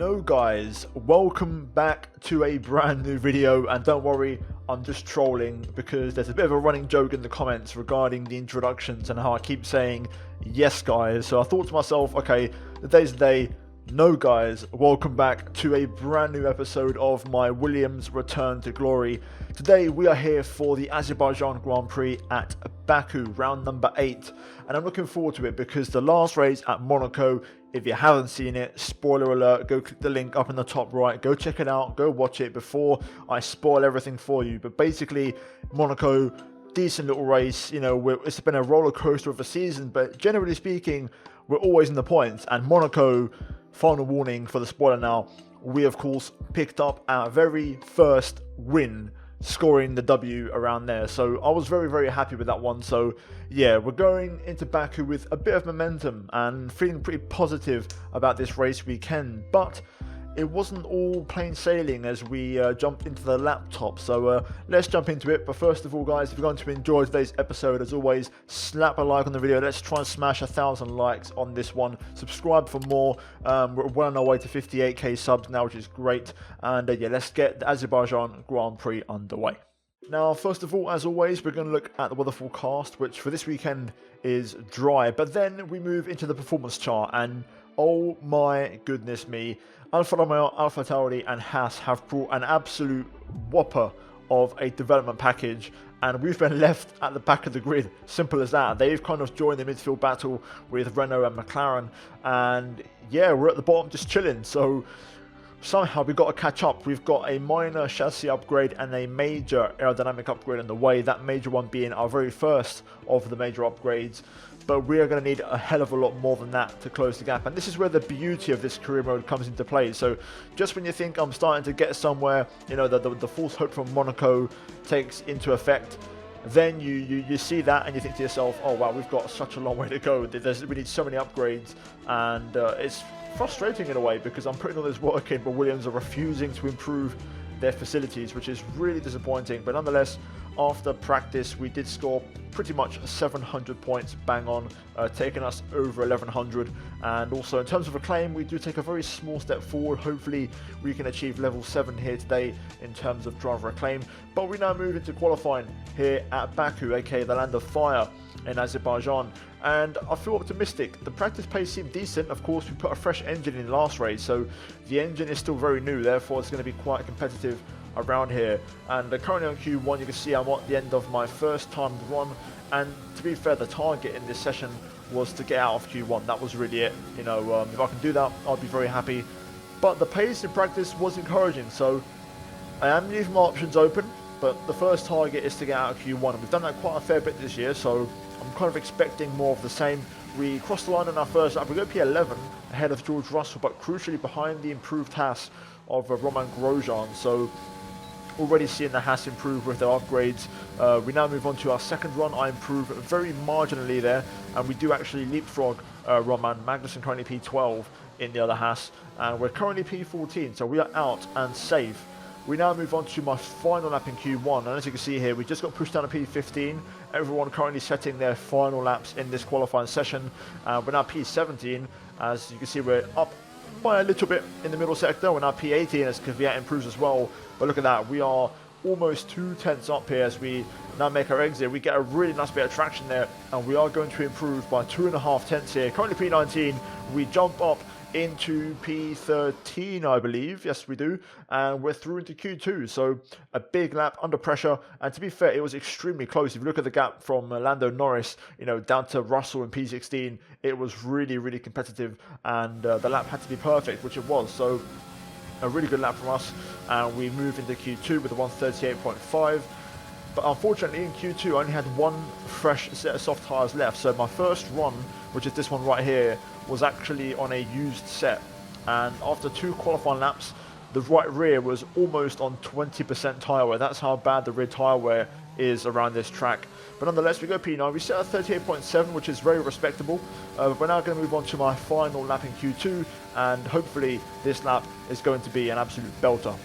No guys, welcome back to a brand new video, and don't worry, I'm just trolling because there's a bit of a running joke in the comments regarding the introductions and how I keep saying yes guys. So I thought to myself, okay, today's the day. No guys, welcome back to a brand new episode of my Williams Return to Glory. Today we are here for the Azerbaijan Grand Prix at Baku, round number 8, and I'm looking forward to it because the last race at Monaco, if you haven't seen it, spoiler alert, go click the link up in the top right, go check it out, go watch it before I spoil everything for you. But basically, Monaco, decent little race, you know, it's been a roller coaster of a season, but generally speaking, we're always in the points. And Monaco, final warning for the spoiler now, we of course picked up our very first win, scoring the W around there. So I was very happy with that one. So yeah, we're going into Baku with a bit of momentum and feeling pretty positive about this race weekend. But it wasn't all plain sailing as we jumped into the laptop, so let's jump into it. But first of all guys, if you're going to enjoy today's episode, as always, slap a like on the video. Let's try and smash 1,000 likes on this one. Subscribe for more. We're well on our way to 58k subs now, which is great. And yeah, let's get the Azerbaijan Grand Prix underway. Now, first of all, as always, we're going to look at the weather forecast, which for this weekend is dry. But then we move into the performance chart, and oh my goodness me, Alfa Romeo, Alfa Tauri and Haas have brought an absolute whopper of a development package, and we've been left at the back of the grid. Simple as that. They've kind of joined the midfield battle with Renault and McLaren, and yeah, we're at the bottom just chilling. So somehow we've got to catch up. We've got a minor chassis upgrade and a major aerodynamic upgrade on the way, that major one being our very first of the major upgrades. But we are going to need a hell of a lot more than that to close the gap. And this is where the beauty of this career mode comes into play. So just when you think I'm starting to get somewhere, you know, the false hope from Monaco takes into effect, then you see that and you think to yourself, oh wow, we've got such a long way to go. We need so many upgrades, and it's frustrating in a way because I'm putting all this work in, but Williams are refusing to improve their facilities, which is really disappointing. But nonetheless, after practice we did score pretty much 700 points bang on, taking us over 1100. And also in terms of acclaim, we do take a very small step forward. Hopefully we can achieve level 7 here today in terms of driver acclaim. But we now move into qualifying here at Baku, aka the land of fire in Azerbaijan, and I feel optimistic. The practice pace seemed decent. Of course, we put a fresh engine in last race, so the engine is still very new, therefore it's going to be quite competitive around here. And currently on Q1, you can see I'm at the end of my first time run, and to be fair, the target in this session was to get out of Q1. That was really it. You know, if I can do that, I'll be very happy. But the pace in practice was encouraging, so I am leaving my options open, but the first target is to get out of Q1, and we've done that quite a fair bit this year, so I'm kind of expecting more of the same. We crossed the line on our first lap. We go P11 ahead of George Russell, but crucially behind the improved Haas of Roman Grosjean. So already seeing the Haas improve with their upgrades. We now move on to our second run. I improve very marginally there, and we do actually leapfrog Roman. Magnussen currently P12 in the other Haas, and we're currently P14, so we are out and safe. We now move on to my final lap in Q1, and as you can see here, we just got pushed down to P15. Everyone currently setting their final laps in this qualifying session. We're now P17. As you can see, we're up by a little bit in the middle sector. We're now P18 as Kvyat improves as well. But look at that, we are almost 2 tenths up here as we now make our exit. We get a really nice bit of traction there, and we are going to improve by 2.5 tenths here. Currently P19, we jump up into P13, I believe. Yes, we do. And we're through into Q2. So a big lap under pressure. And to be fair, it was extremely close. If you look at the gap from Lando Norris, you know, down to Russell in P16, it was really competitive. And the lap had to be perfect, which it was. So a really good lap from us. And we move into Q2 with a 138.5. But unfortunately in Q2 I only had one fresh set of soft tyres left. So my first run, which is this one right here, was actually on a used set. And after 2 qualifying laps, the right rear was almost on 20% tyre wear. That's how bad the rear tyre wear is around this track. But nonetheless, we go P9. We set at 38.7, which is very respectable. We're now going to move on to my final lap in Q2, and hopefully this lap is going to be an absolute belter.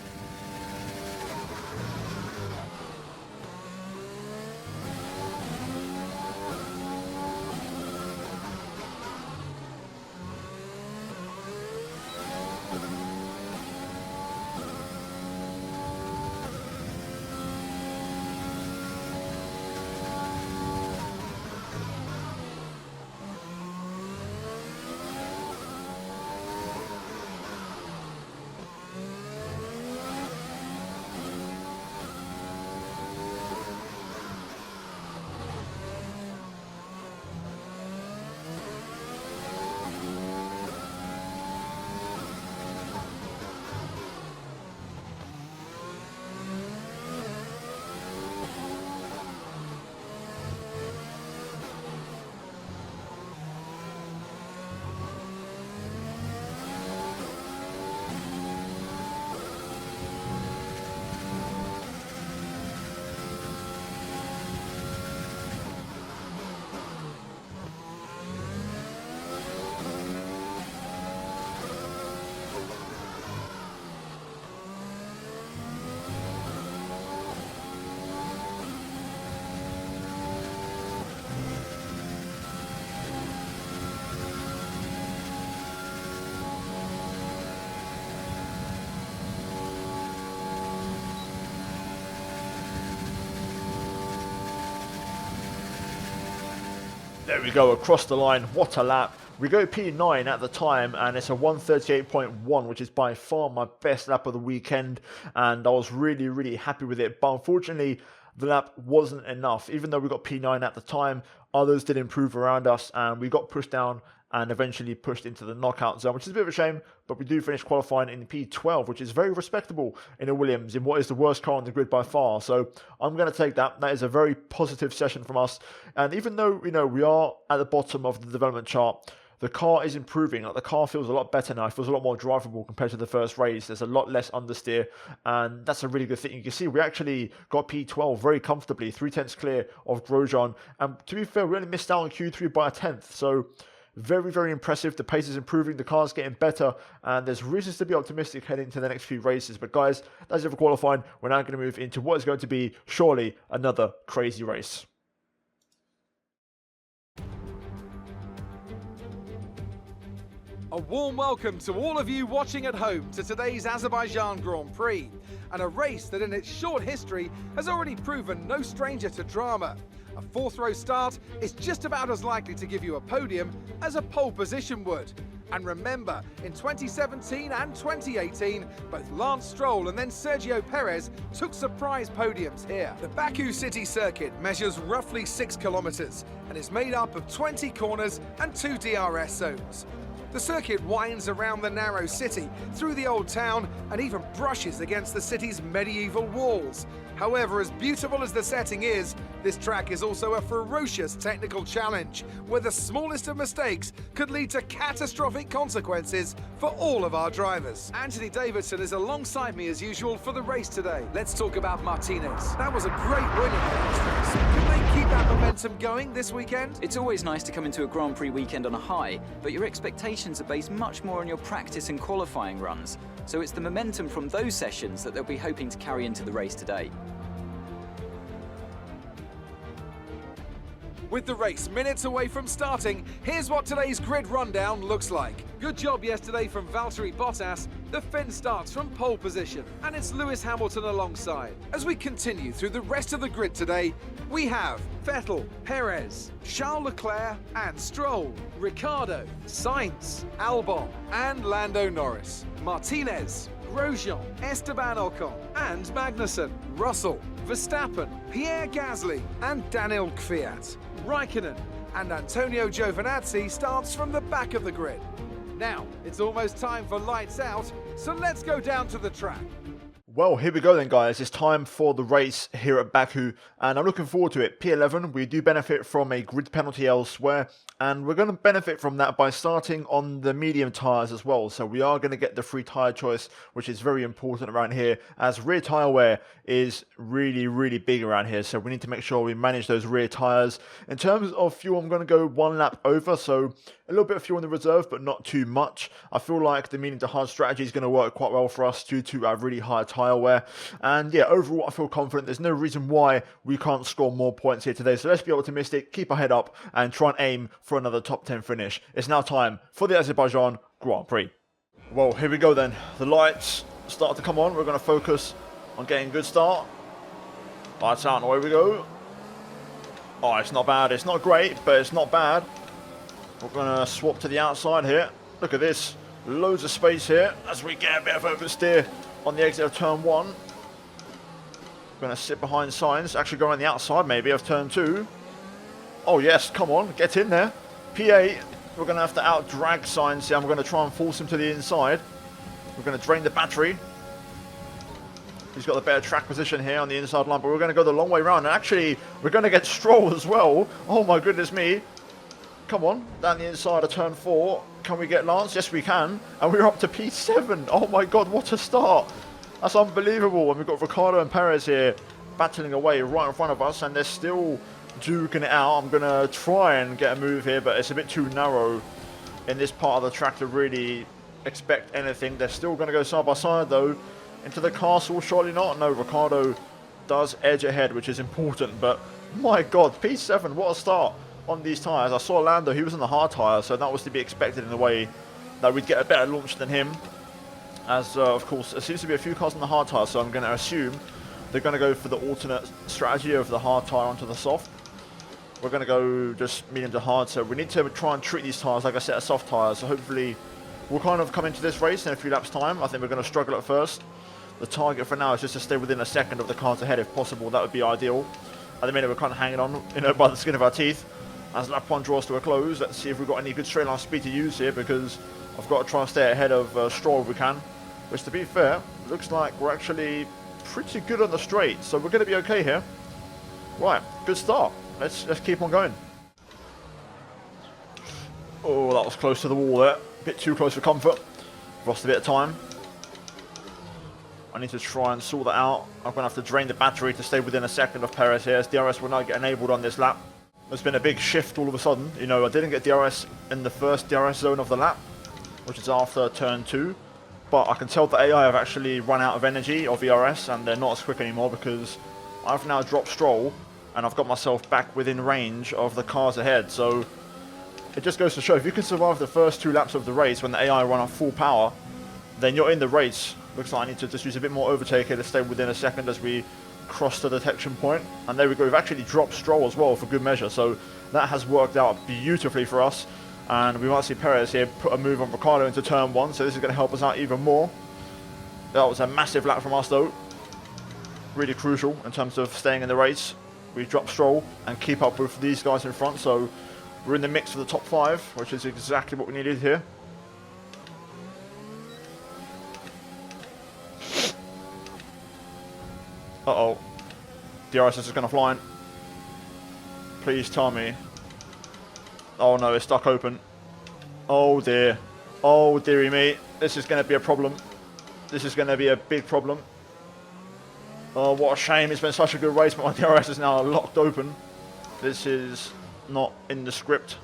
There we go, across the line. What a lap. We go P9 at the time, and it's a 138.1, which is by far my best lap of the weekend, and I was really, really happy with it. But unfortunately, the lap wasn't enough. Even though we got P9 at the time, others did improve around us, and we got pushed down and eventually pushed into the knockout zone, which is a bit of a shame, but we do finish qualifying in P12, which is very respectable in a Williams, in what is the worst car on the grid by far. So I'm going to take that. That is a very positive session from us. And even though, you know, we are at the bottom of the development chart, the car is improving. Like, the car feels a lot better now. It feels a lot more drivable compared to the first race. There's a lot less understeer, and that's a really good thing. You can see we actually got P12 very comfortably, 3/10 clear of Grosjean. And to be fair, we only missed out on Q3 by a 10th. So very, very impressive. The pace is improving, the car's getting better, and there's reasons to be optimistic heading into the next few races. But guys, that's it for qualifying. We're now going to move into what is going to be surely another crazy race. A warm welcome to all of you watching at home to today's Azerbaijan Grand Prix, and a race that in its short history has already proven no stranger to drama. A fourth row start is just about as likely to give you a podium as a pole position would. And remember, in 2017 and 2018, both Lance Stroll and then Sergio Perez took surprise podiums here. The Baku city circuit measures roughly 6 kilometers and is made up of 20 corners and 2 DRS zones. The circuit winds around the narrow city, through the old town, and even brushes against the city's medieval walls. However, as beautiful as the setting is, this track is also a ferocious technical challenge, where the smallest of mistakes could lead to catastrophic consequences for all of our drivers. Anthony Davidson is alongside me as usual for the race today. Let's talk about Martinez. That was a great win in the last race. Can they keep that momentum going this weekend? It's always nice to come into a Grand Prix weekend on a high, but your expectations are based much more on your practice and qualifying runs. So it's the momentum from those sessions that they'll be hoping to carry into the race today. With the race minutes away from starting, here's what today's grid rundown looks like. Good job yesterday from Valtteri Bottas. The Finn starts from pole position, and it's Lewis Hamilton alongside. As we continue through the rest of the grid today, we have Vettel, Perez, Charles Leclerc and Stroll, Ricciardo, Sainz, Albon and Lando Norris, Martinez, Grosjean, Esteban Ocon and Magnussen, Russell, Verstappen, Pierre Gasly and Daniel Kvyat. Raikkonen and Antonio Giovinazzi starts from the back of the grid. Now, it's almost time for lights out, so let's go down to the track. Well, here we go then, guys. It's time for the race here at Baku, and I'm looking forward to it. P11, we do benefit from a grid penalty elsewhere, and we're going to benefit from that by starting on the medium tyres as well. So we are going to get the free tyre choice, which is very important around here, as rear tyre wear is really, really big around here. So we need to make sure we manage those rear tyres. In terms of fuel, I'm going to go 1 lap over, so a little bit of fuel in the reserve, but not too much. I feel like the medium to hard strategy is going to work quite well for us due to our really high tyre wear. And yeah, overall, I feel confident. There's no reason why we can't score more points here today. So let's be optimistic, keep our head up, and try and aim for another top 10 finish. It's now time for the Azerbaijan Grand Prix. Well, here we go then. The lights start to come on. We're going to focus on getting a good start. Lights out, and away we go. Oh, it's not bad. It's not great, but it's not bad. We're going to swap to the outside here. Look at this. Loads of space here as we get a bit of oversteer on the exit of turn 1. We're going to sit behind Sainz. Actually go on the outside maybe of turn 2. Oh yes, come on, get in there. P8, we're going to have to out-drag Sainz here. I'm going to try and force him to the inside. We're going to drain the battery. He's got the better track position here on the inside line, but we're going to go the long way round. And actually, we're going to get Stroll as well. Oh my goodness me. Come on, down the inside of turn 4. Can we get Lance? Yes, we can. And we're up to P7. Oh my god, what a start. That's unbelievable. And we've got Ricciardo and Perez here battling away right in front of us, and they're still duking it out. I'm going to try and get a move here, but it's a bit too narrow in this part of the track to really expect anything. They're still going to go side by side though. Into the castle, surely not. No, Ricciardo does edge ahead, which is important, but my god, P7, what a start on these tyres. I saw Lando, he was on the hard tyre, so that was to be expected in a way that we'd get a better launch than him. As of course, there seems to be a few cars on the hard tyre, so I'm going to assume they're going to go for the alternate strategy of the hard tyre onto the soft. we're going to go just medium to hard. So we need to try and treat these tyres like a set of soft tyres. So hopefully we'll kind of come into this race in a few laps time. I think we're going to struggle at first. The target for now is just to stay within a second of the cars ahead if possible. That would be ideal. At the minute we're kind of hanging on, by the skin of our teeth. As lap 1 draws to a close, let's see if we've got any good straight line speed to use here, because I've got to try and stay ahead of Stroll if we can. Which, to be fair, looks like we're actually pretty good on the straight, so we're going to be okay here. Right, good start. Let's keep on going. Oh, that was close to the wall there. A bit too close for comfort. Lost a bit of time. I need to try and sort that out. I'm going to have to drain the battery to stay within a second of Perez here. As DRS will now get enabled on this lap. There's been a big shift all of a sudden. You know, I didn't get DRS in the first DRS zone of the lap, which is after turn 2. But I can tell the AI have actually run out of energy of ERS, and they're not as quick anymore because I've now dropped Stroll and I've got myself back within range of the cars ahead. So it just goes to show, if you can survive the first 2 laps of the race when the AI run on full power, then you're in the race. Looks like I need to just use a bit more overtake here to stay within a second as we cross the detection point. And there we go, we've actually dropped Stroll as well for good measure, so that has worked out beautifully for us. And we might see Perez here put a move on Ricciardo into turn 1, so this is going to help us out even more. That was a massive lap from us though. Really crucial in terms of staying in the race. We drop Stroll and keep up with these guys in front, so we're in the mix for the top 5, which is exactly what we needed here. Uh-oh. DRS is going to fly in. Please tell me. Oh no, it's stuck open. Oh dear. Oh dearie me. This is going to be a problem. This is going to be a big problem. Oh, what a shame. It's been such a good race, but my DRS is now locked open. This is not in the script.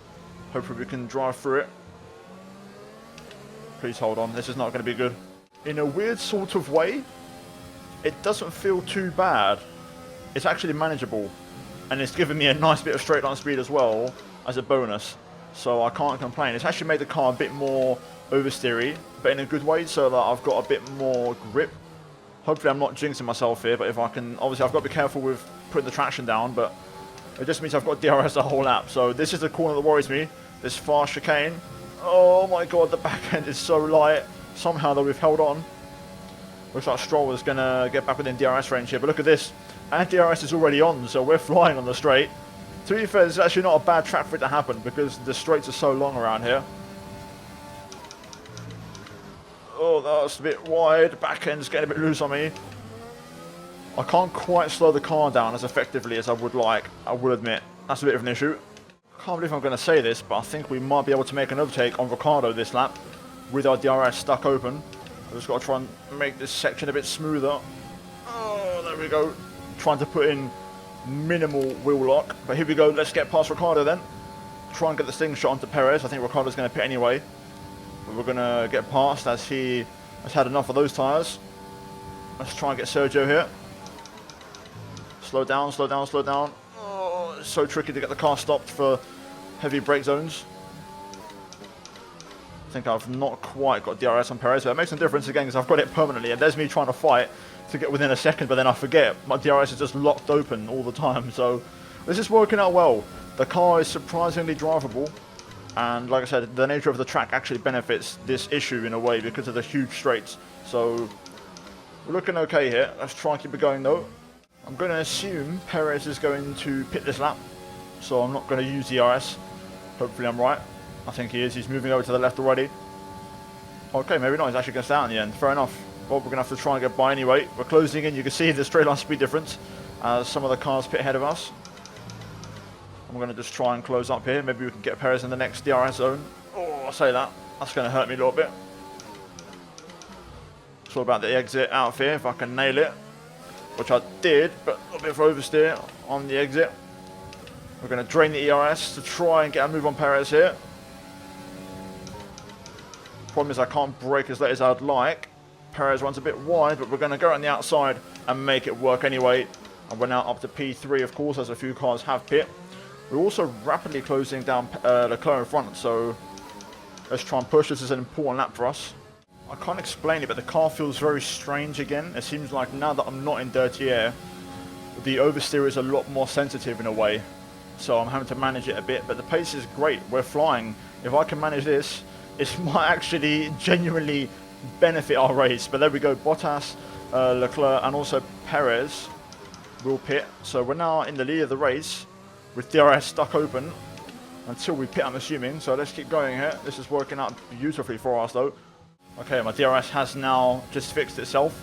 Hopefully we can drive through it. Please hold on. This is not going to be good. In a weird sort of way, it doesn't feel too bad. It's actually manageable. And it's given me a nice bit of straight line speed as well as a bonus. So I can't complain. It's actually made the car a bit more oversteery, but in a good way, so that I've got a bit more grip. Hopefully I'm not jinxing myself here, but if I can, obviously I've got to be careful with putting the traction down, but it just means I've got DRS the whole lap. So this is the corner that worries me, this fast chicane. Oh my god, the back end is so light. Somehow though we've held on. Looks like Stroll is going to get back within DRS range here, but look at this. And DRS is already on, so we're flying on the straight. To be fair, this is actually not a bad track for it to happen because the straights are so long around here. Oh, that was a bit wide. Back end's getting a bit loose on me. I can't quite slow the car down as effectively as I would like, I will admit. That's a bit of an issue. I can't believe I'm going to say this, but I think we might be able to make an overtake on Ricciardo this lap with our DRS stuck open. I've just got to try and make this section a bit smoother. Oh, there we go. Trying to put in minimal wheel lock. But here we go. Let's get past Ricciardo then. Try and get this thing shot onto Perez. I think Ricciardo's going to pit anyway. But we're going to get past as he has had enough of those tyres. Let's try and get Sergio here. Slow down, slow down, slow down. Oh, it's so tricky to get the car stopped for heavy brake zones. I think I've not quite got DRS on Perez, but it makes a difference again because I've got it permanently, and there's me trying to fight to get within a second, but then I forget my DRS is just locked open all the time. So this is working out well. The car is surprisingly drivable, and like I said, the nature of the track actually benefits this issue in a way because of the huge straights. So we're looking okay here. Let's try and keep it going though. I'm going to assume Perez is going to pit this lap, so I'm not going to use DRS. Hopefully I'm right. I think he is. He's moving over to the left already. Okay, maybe not. He's actually going to stay out in the end. Fair enough. Well, we're going to have to try and get by anyway. We're closing in. You can see the straight line speed difference as some of the cars pit ahead of us. I'm going to just try and close up here. Maybe we can get Perez in the next DRS zone. Oh, I say that. That's going to hurt me a little bit. It's all about the exit out of here, if I can nail it. Which I did, but a bit of oversteer on the exit. We're going to drain the ERS to try and get a move on Perez here. Problem is I can't brake as late as I'd like. Perez runs a bit wide, but we're going to go on the outside and make it work anyway. And we're now up to P3, of course, as a few cars have pit. We're also rapidly closing down Leclerc in front, so let's try and push. This is an important lap for us. I can't explain it, but the car feels very strange again. It seems like now that I'm not in dirty air, the oversteer is a lot more sensitive in a way. so I'm having to manage it a bit, but the pace is great. We're flying. If I can manage this, it might actually genuinely benefit our race. But there we go, Bottas, Leclerc and also Perez will pit. So we're now in the lead of the race with DRS stuck open until we pit, I'm assuming. So let's keep going here. This is working out beautifully for us though. Okay, my DRS has now just fixed itself,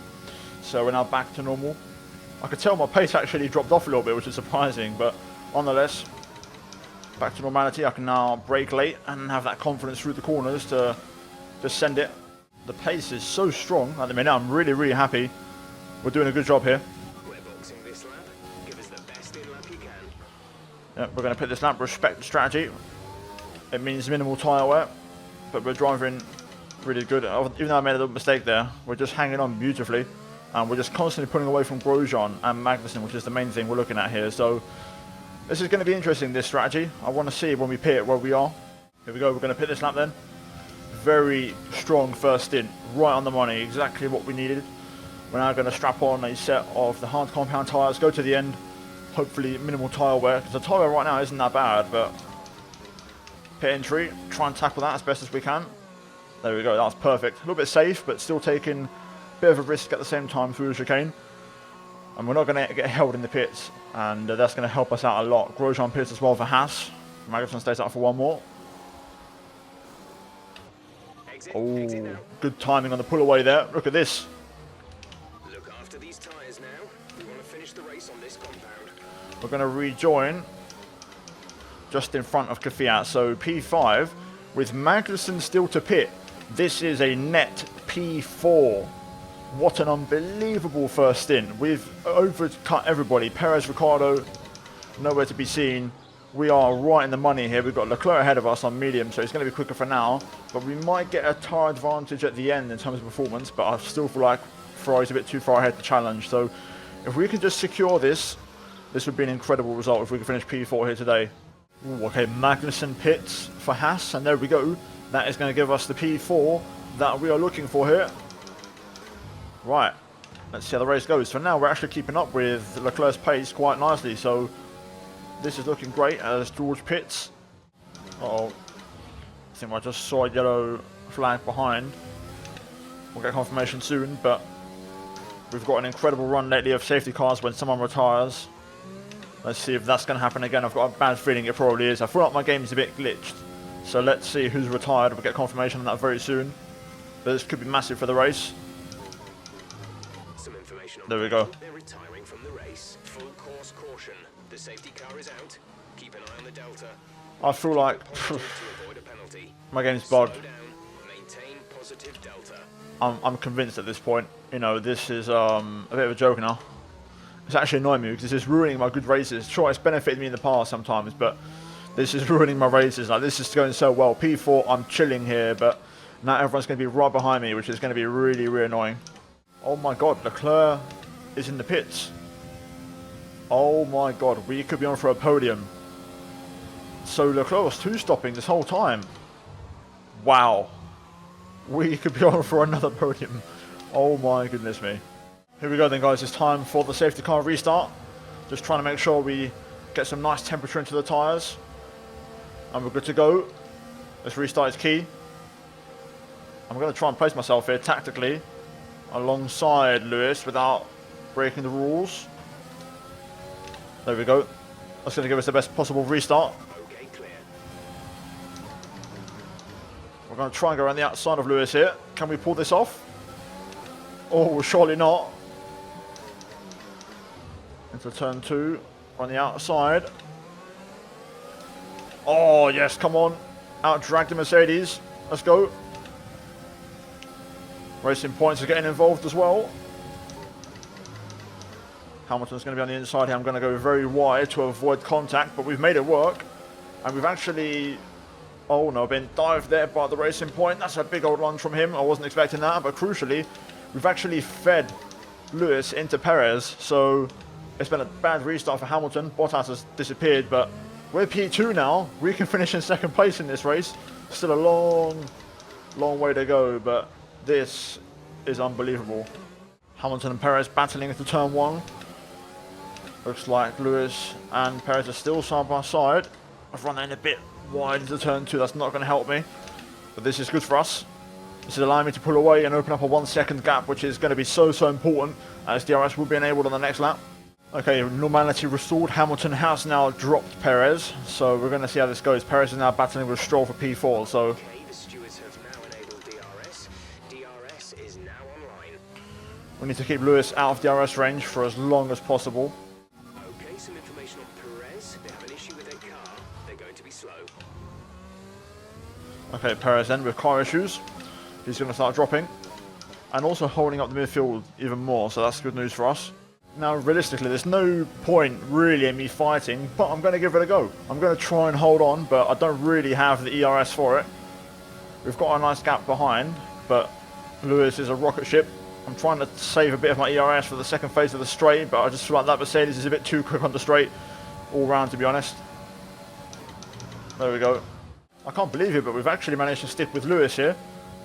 so we're now back to normal. I could tell my pace actually dropped off a little bit, which is surprising, but nonetheless, back to normality. I can now brake late and have that confidence through the corners to just send it. The pace is so strong at the minute. I'm really, really happy. We're doing a good job here. We're boxing this lap. Give us the best in lap you can. Yeah, we're going to pit this lap. Respect the strategy. It means minimal tyre wear, but we're driving really good. Even though I made a little mistake there, we're just hanging on beautifully, and we're just constantly pulling away from Grosjean and Magnussen, which is the main thing we're looking at here. So this is going to be interesting, this strategy. I want to see when we pit where we are. Here we go, we're going to pit this lap then. Very strong first stint, right on the money, exactly what we needed. We're now going to strap on a set of the hard compound tyres, go to the end, hopefully minimal tyre wear, because the tyre wear right now isn't that bad, but pit entry, try and tackle that as best as we can. There we go, that was perfect. A little bit safe, but still taking a bit of a risk at the same time through the chicane. And we're not going to get held in the pits, and that's going to help us out a lot. Grosjean pits as well for Haas. Magnussen stays out for one more. Oh, good timing on the pull away there. Look at this. Look after these tyres now. We want to finish the race on this compound. We're going to rejoin just in front of Kvyat. So P5 with Magnussen still to pit. This is a net P4. What an unbelievable first stint. We've overcut everybody. Perez, Ricciardo, nowhere to be seen. We are right in the money here. We've got Leclerc ahead of us on medium, so it's going to be quicker for now. But we might get a tyre advantage at the end in terms of performance, but I still feel like Ferrari's a bit too far ahead to challenge. So if we can just secure this, this would be an incredible result if we can finish P4 here today. Ooh, okay, Magnussen pits for Haas, and there we go. That is going to give us the P4 that we are looking for here. Right, let's see how the race goes. For now, we're actually keeping up with Leclerc's pace quite nicely, so this is looking great as George pits. Uh-oh. I think I just saw a yellow flag behind. We'll get confirmation soon, but we've got an incredible run lately of safety cars when someone retires. Let's see if that's going to happen again. I've got a bad feeling it probably is. I feel like my game's a bit glitched. So let's see who's retired. We'll get confirmation on that very soon. But this could be massive for the race. Some information on there we go. They're retiring from the race. Full course caution. The safety car is out. Keep an eye on the delta. I feel like to avoid a penalty. my game's bugged. Slow down. Maintain positive delta. I'm convinced at this point. You know, this is a bit of a joke now. It's actually annoying me because this is ruining my good races. Sure, it's benefited me in the past sometimes, but this is ruining my races. Like, this is going so well. P4, I'm chilling here, but now everyone's going to be right behind me, which is going to be really, really annoying. Oh my god, Leclerc is in the pits. Oh my god, we could be on for a podium. So Leclerc was two-stopping this whole time. Wow. We could be on for another podium. Oh my goodness me. Here we go then, guys. It's time for the safety car restart. Just trying to make sure we get some nice temperature into the tyres. And we're good to go. This restart is key. I'm going to try and place myself here tactically alongside Lewis without breaking the rules. There we go. That's going to give us the best possible restart. Okay, clear. We're going to try and go around the outside of Lewis here. Can we pull this off? Oh, surely not. Into turn 2 on the outside. Oh, yes, come on. Out drag the Mercedes. Let's go. Racing Points are getting involved as well. Hamilton's going to be on the inside here. I'm going to go very wide to avoid contact, but we've made it work. And we've actually, oh no, been dived there by the Racing Point. That's a big old lunge from him. I wasn't expecting that, but crucially, we've actually fed Lewis into Perez. So it's been a bad restart for Hamilton. Bottas has disappeared, but we're P2 now. We can finish in second place in this race. Still a long, long way to go, but this is unbelievable. Hamilton and Perez battling into turn 1. Looks like Lewis and Perez are still side by side. I've run in a bit wide into turn 2, that's not going to help me. But this is good for us. This is allowing me to pull away and open up a 1 second gap, which is going to be so important, as DRS will be enabled on the next lap. Okay, normality restored. Hamilton has now dropped Perez, so we're going to see how this goes. Perez is now battling with Stroll for P4, so... Okay, the stewards have now enabled DRS. DRS is now online. we need to keep Lewis out of DRS range for as long as possible. Okay, some information on Perez. They have an issue with their car. They're going to be slow. Okay, Perez then with car issues. He's going to start dropping. And also holding up the midfield even more, so that's good news for us. Now, realistically, there's no point really in me fighting, but I'm going to give it a go. I'm going to try and hold on, but I don't really have the ERS for it. We've got a nice gap behind, but Lewis is a rocket ship. I'm trying to save a bit of my ERS for the second phase of the straight, but I just feel like that Mercedes is a bit too quick on the straight all round, to be honest. There we go. I can't believe it, but we've actually managed to stick with Lewis here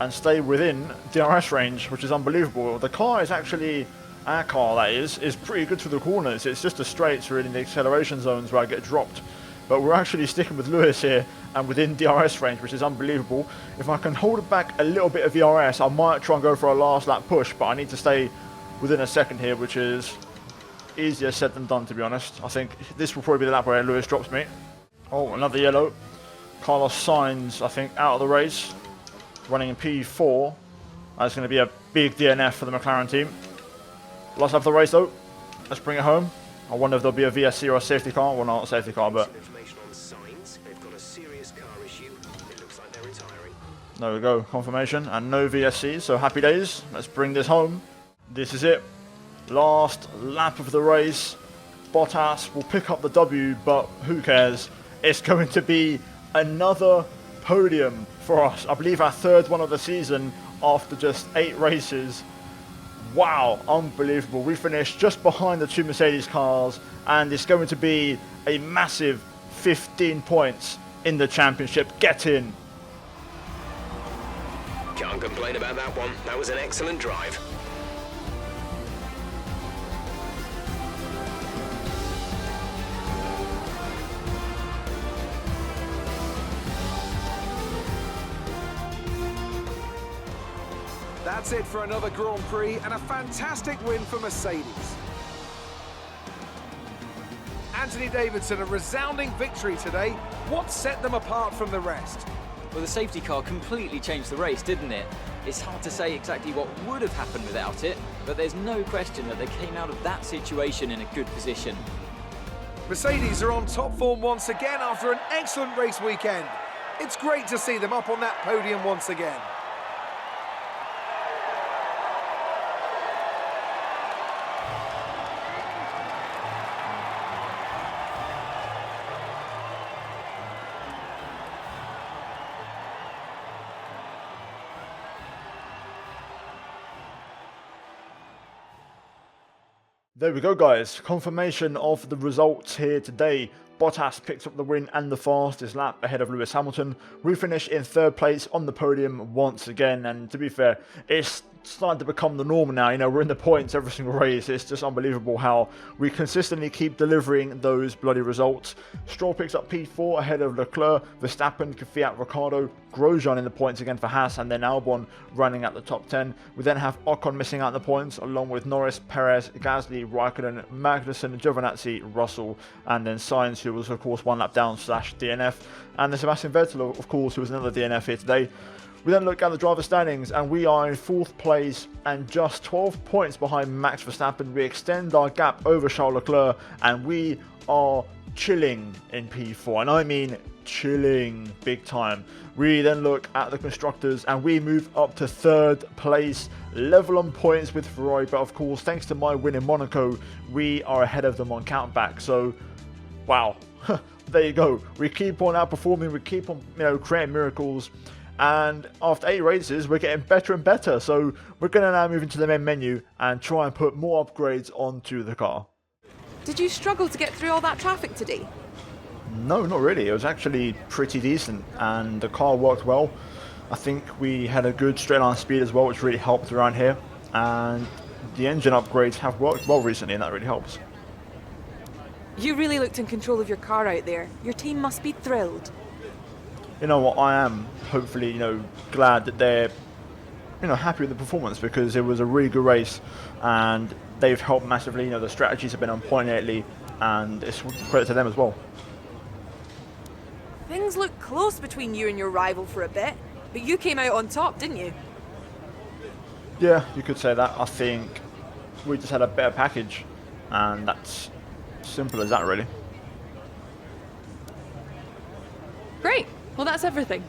and stay within DRS range, which is unbelievable. The car is actually... our car, that is pretty good through the corners. It's just the straights really in the acceleration zones where I get dropped. But we're actually sticking with Lewis here and within DRS range, which is unbelievable. If I can hold it back a little bit of DRS, I might try and go for a last lap push, but I need to stay within a second here, which is easier said than done, to be honest. I think this will probably be the lap where Lewis drops me. Oh, another yellow. Carlos Sainz, I think, out of the race. Running in P4. That's going to be a big DNF for the McLaren team. Last lap of the race though. Let's bring it home. I wonder if there'll be a VSC or a safety car. Well, not a safety car, but... Some information on signs. They've got a serious car issue. It looks like they're retiring. there we go, confirmation, and no VSC, so happy days. Let's bring this home. This is it. Last lap of the race. Bottas will pick up the W, but who cares? It's going to be another podium for us. I believe our third one of the season after just 8 races. Wow, unbelievable. We finished just behind the 2 Mercedes cars, and it's going to be a massive 15 points in the championship. Get in. Can't complain about that one. That was an excellent drive. That's it for another Grand Prix and a fantastic win for Mercedes. Anthony Davidson, a resounding victory today. What set them apart from the rest? Well, the safety car completely changed the race, didn't it? It's hard to say exactly what would have happened without it, but there's no question that they came out of that situation in a good position. Mercedes are on top form once again after an excellent race weekend. It's great to see them up on that podium once again. There we go, guys. Confirmation of the results here today. Bottas picks up the win and the fastest lap ahead of Lewis Hamilton. We finish in 3rd place on the podium once again, and to be fair, it's starting to become the norm now. You know, we're in the points every single race. It's just unbelievable how we consistently keep delivering those bloody results. Stroll picks up P4 ahead of Leclerc, Verstappen, Kvyat, Ricciardo, Grosjean in the points again for Haas, and then Albon running at the top 10. We then have Ocon missing out the points, along with Norris, Perez, Gasly, Raikkonen, Magnussen, Giovinazzi, Russell, and then Sainz, who was of course 1 lap down / DNF, and then Sebastian Vettel, of course, who was another DNF here today. We then look at the driver standings, and we are in 4th place and just 12 points behind Max Verstappen. We extend our gap over Charles Leclerc, and we are chilling in P4, and I mean chilling big time. We then look at the constructors, and we move up to 3rd place, level on points with Ferrari, but of course, thanks to my win in Monaco, we are ahead of them on countback. So, wow, there you go. We keep on outperforming, we keep on, creating miracles. And after 8 races, we're getting better and better. So we're going to now move into the main menu and try and put more upgrades onto the car. Did you struggle to get through all that traffic today? No, not really. It was actually pretty decent, and the car worked well. I think we had a good straight line speed as well, which really helped around here. And the engine upgrades have worked well recently, and that really helps. You really looked in control of your car out there. Your team must be thrilled. You know what, I am hopefully, glad that they're, happy with the performance, because it was a really good race and they've helped massively. The strategies have been on point lately, and it's credit to them as well. Things looked close between you and your rival for a bit, but you came out on top, didn't you? Yeah, you could say that. I think we just had a better package, and that's simple as that, really. Great. Well, that's everything.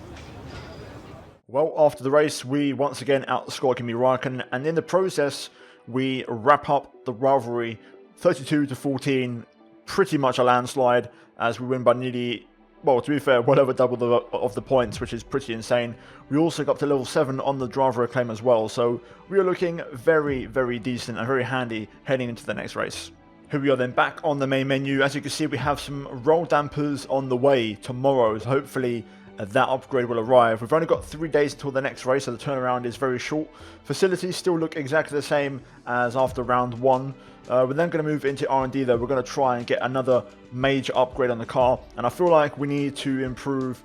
Well, after the race, we once again outscored Kimi Räikkönen, and in the process, we wrap up the rivalry 32-14, pretty much a landslide, as we win by nearly, well, to be fair, well over double of the points, which is pretty insane. We also got up to level 7 on the driver acclaim as well, so we are looking very, very decent and very handy heading into the next race. Here we are then back on the main menu. As you can see, we have some roll dampers on the way tomorrow, so hopefully that upgrade will arrive. We've only got 3 days until the next race, so the turnaround is very short. Facilities still look exactly the same as after round 1. We're then going to move into R&D though. We're going to try and get another major upgrade on the car, and I feel like we need to improve.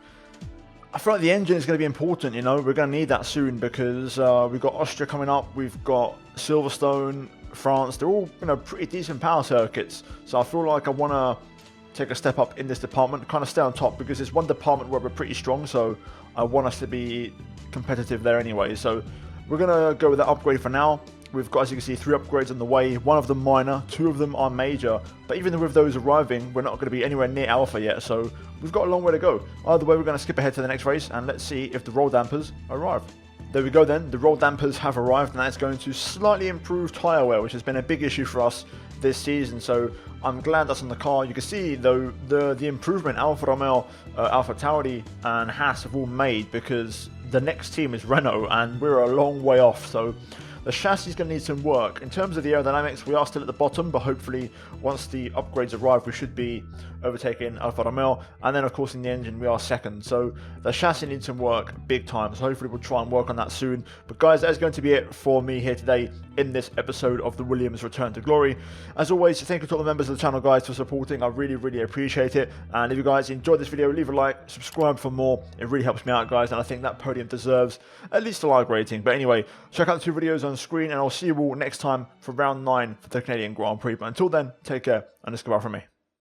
I feel like the engine is going to be important, we're going to need that soon, because we've got Austria coming up, we've got Silverstone, France. They're all pretty decent power circuits, so I feel like I want to take a step up in this department, kind of stay on top, because it's one department where we're pretty strong, so I want us to be competitive there anyway. So we're going to go with that upgrade for now. We've got, as you can see, 3 upgrades on the way, 1 of them minor, 2 of them are major, but even with those arriving, we're not going to be anywhere near alpha yet, so we've got a long way to go. Either way, we're going to skip ahead to the next race, and let's see if the roll dampers arrive. There we go then, the roll dampers have arrived, and that's going to slightly improve tyre wear, which has been a big issue for us this season, so I'm glad that's on the car. You can see though the improvement Alfa Romeo, Alfa Tauri and Haas have all made, because the next team is Renault and we're a long way off, so the chassis is going to need some work. In terms of the aerodynamics, we are still at the bottom, but hopefully once the upgrades arrive, we should be overtaking Alfa Romeo. And then, of course, in the engine, we are second. So the chassis needs some work big time. So hopefully we'll try and work on that soon. But guys, that is going to be it for me here today in this episode of the Williams Return to Glory. As always, thank you to all the members of the channel, guys, for supporting. I really, really appreciate it. And if you guys enjoyed this video, leave a like, subscribe for more. It really helps me out, guys. And I think that podium deserves at least a like rating. But anyway, check out the 2 videos on screen, and I'll see you all next time for round 9 for the Canadian Grand Prix. But until then, take care, and it's goodbye from me.